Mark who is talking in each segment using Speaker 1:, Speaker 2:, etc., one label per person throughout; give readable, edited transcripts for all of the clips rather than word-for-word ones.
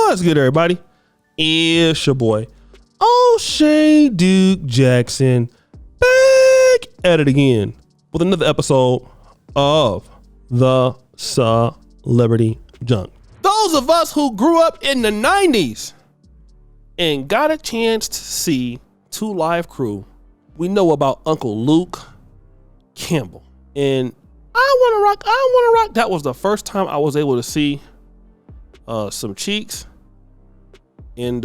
Speaker 1: What's good, everybody? It's your boy, O'Shea Duke Jackson, back at it again with another episode of the Celebrity Junk. Those of us who grew up in the 90s and got a chance to see Two Live Crew, we know about Uncle Luke Campbell. And I Wanna Rock. That was the first time I was able to see some cheeks. And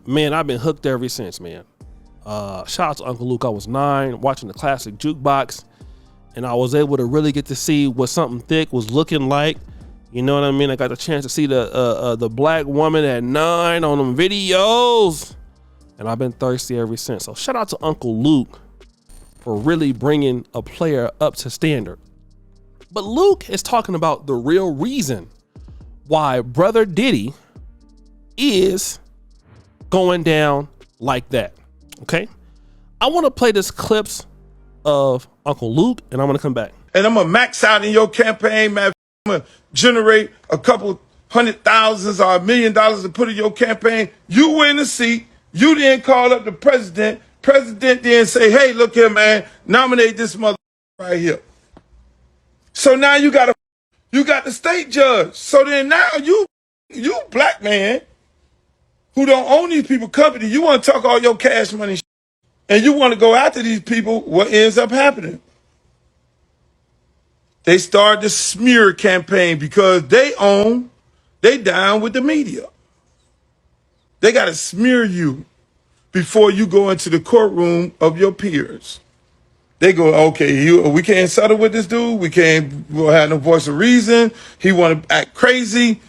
Speaker 1: man, I've been hooked ever since, man. Shout out to Uncle Luke. I was 9 watching the classic jukebox, and I was able to really get to see what something thick was looking like. You know what I mean? I got the chance to see the black woman at 9 on them videos, and I've been thirsty ever since. So shout out to Uncle Luke for really bringing a player up to standard. But Luke is talking about the real reason why brother Diddy is going down like that. Okay, I want to play this clips of Uncle Luke, and I'm gonna come back.
Speaker 2: And I'm gonna max out in your campaign, man. I'm gonna generate a couple $100,000 or $1 million to put in your campaign. You win the seat. You then call up the president. President then say, "Hey, look here, man. Nominate this mother right here." So now you got the state judge. So then now you black man who don't own these people company, you want to talk all your cash money and you want to go after these people. What ends up happening? They start the smear campaign because they down with the media. They got to smear you before you go into the courtroom of your peers. They go, okay, we can't settle with this dude. We'll have no voice of reason. He want to act crazy.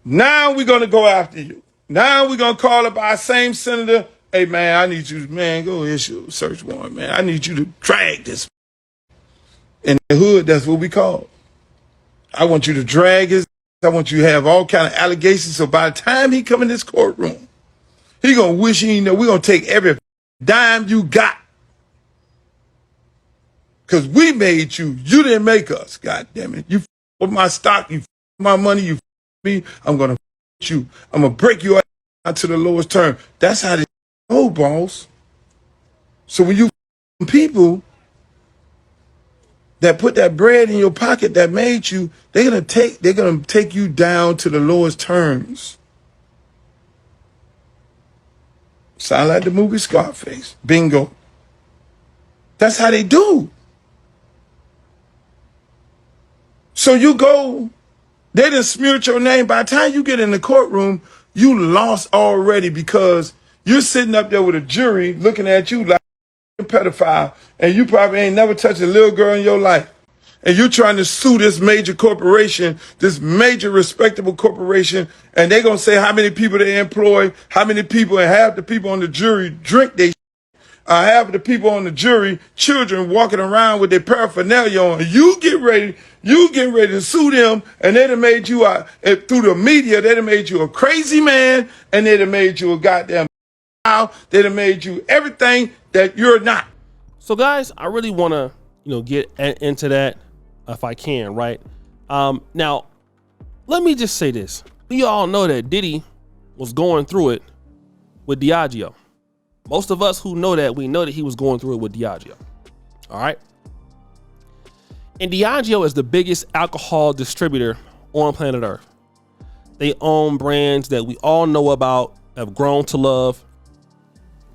Speaker 2: Now we're going to go after you. Now we're going to call up our same senator. Hey, man, I need you, man, go issue a search warrant, man. I need you to drag this. In the hood, that's what we call it. I want you to drag his. I want you to have all kind of allegations. So by the time he come in this courtroom, he going to wish he know we're going to take every dime you got. Because we made you. You didn't make us. God damn it. You with my stock. You my money. You me. I'm going to you. I'm going to break you out to the lowest term. That's how they go, boss. So when you people that put that bread in your pocket that made you, they're going to take you down to the lowest terms. Sound like the movie Scarface. Bingo. That's how they do. So you go, they done smeared your name. By the time you get in the courtroom, you lost already because you're sitting up there with a jury looking at you like a pedophile, and you probably ain't never touched a little girl in your life. And you're trying to sue this major corporation, this major respectable corporation, and they're going to say how many people they employ, how many people, and half the people on the jury drink they half of the people on the jury, children walking around with their paraphernalia on. You getting ready to sue them, and they done made you through the media. They done made you a crazy man, and they done made you a goddamn. They done made you everything that you're not.
Speaker 1: So, guys, I really want to get into that if I can, right? Now, let me just say this: we all know that Diddy was going through it with Diio. Most of us who know that, we know that he was going through it with Diio. All right. And Diio is the biggest alcohol distributor on planet Earth. They own brands that we all know about, have grown to love.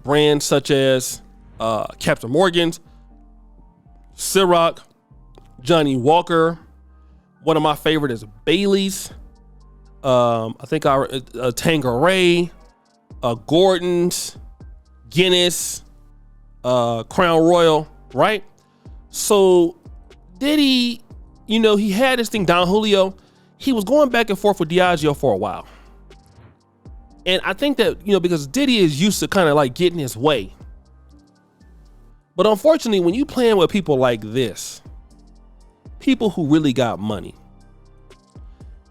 Speaker 1: Brands such as Captain Morgan's, Ciroc, Johnny Walker. One of my favorite is Bailey's. I think Tanqueray, Gordon's, Guinness, Crown Royal, right? So Diddy, he had this thing down. Julio, he was going back and forth with Diageo for a while. And I think that, because Diddy is used to kind of like getting his way. But unfortunately, when you playing with people like this, people who really got money,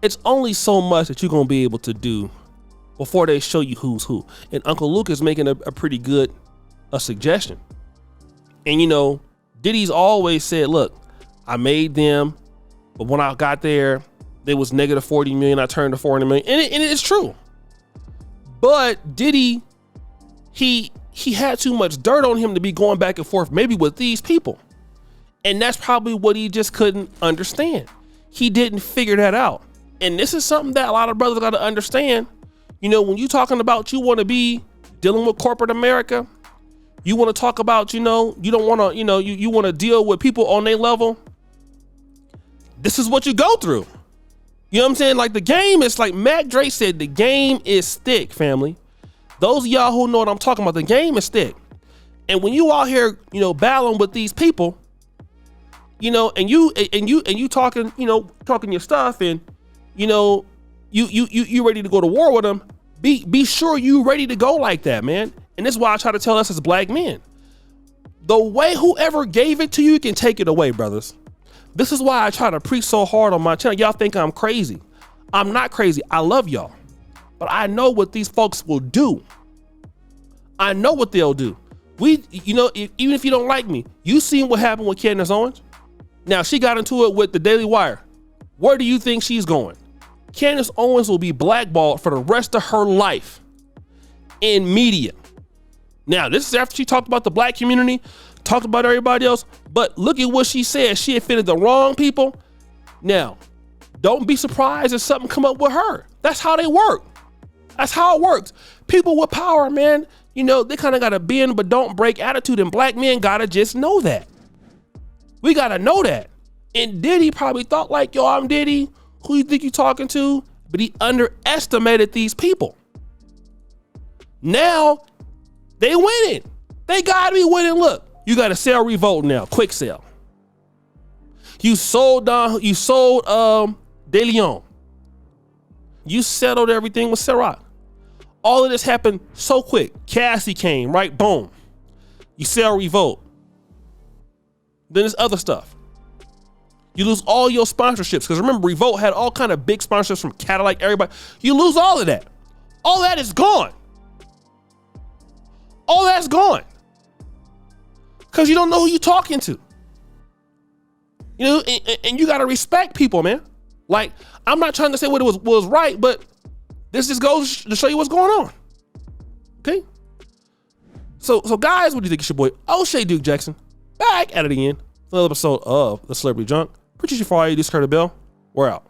Speaker 1: it's only so much that you're going to be able to do before they show you who's who. And Uncle Luke is making a pretty good suggestion. And Diddy's always said, look, I made them, but when I got there, they was negative 40 million. I turned to 400 million. And it is true. But Diddy, he had too much dirt on him to be going back and forth maybe with these people. And that's probably what he just couldn't understand. He didn't figure that out. And this is something that a lot of brothers got to understand. You know, when you talking about you want to be dealing with corporate America, you want to talk about, you know, you don't want to, you know, you want to deal with people on their level. This is what you go through. You know what I'm saying? Like the game is like Mac Dre said, the game is thick, family. Those of y'all who know what I'm talking about, the game is thick. And when you out here, you know, battling with these people, you know, and you talking, you know, talking your stuff, and you know, you ready to go to war with them. Be sure you ready to go like that, man. And this is why I try to tell us as black men, the way whoever gave it to you can take it away, brothers. This is why I try to preach so hard on my channel. Y'all think I'm crazy. I'm not crazy. I love y'all, but I know what these folks will do. I know what they'll do. You know, even if you don't like me, you seen what happened with Candace Owens. Now she got into it with the Daily Wire. Where do you think she's going? Candace Owens will be blackballed for the rest of her life in media. Now, this is after she talked about the black community, talked about everybody else, but look at what she said. She offended the wrong people. Now, don't be surprised if something come up with her. That's how they work. That's how it works. People with power, man, you know, they kind of got a bend but don't break attitude, and black men gotta just know that. We gotta know that. And Diddy probably thought like, yo, I'm Diddy. Who you think you talking to? But he underestimated these people. Now, they winning. They gotta be winning. Look, you got to sell Revolt now, quick sell. You sold De Leon. You settled everything with Ciroc. All of this happened so quick. Cassie came, right? Boom. You sell Revolt. Then there's other stuff. You lose all your sponsorships, because remember, Revolt had all kind of big sponsorships from Cadillac, everybody. You lose all of that. All that is gone. All that's gone. Because you don't know who you're talking to. You know, and you got to respect people, man. Like, I'm not trying to say what it was right, but this just goes to show you what's going on. Okay? So guys, what do you think? It's your boy, O'Shea Duke Jackson, back at it again. Another episode of The Celebrity Junk. Appreciate you for all you do, Curtis Bell. We're out.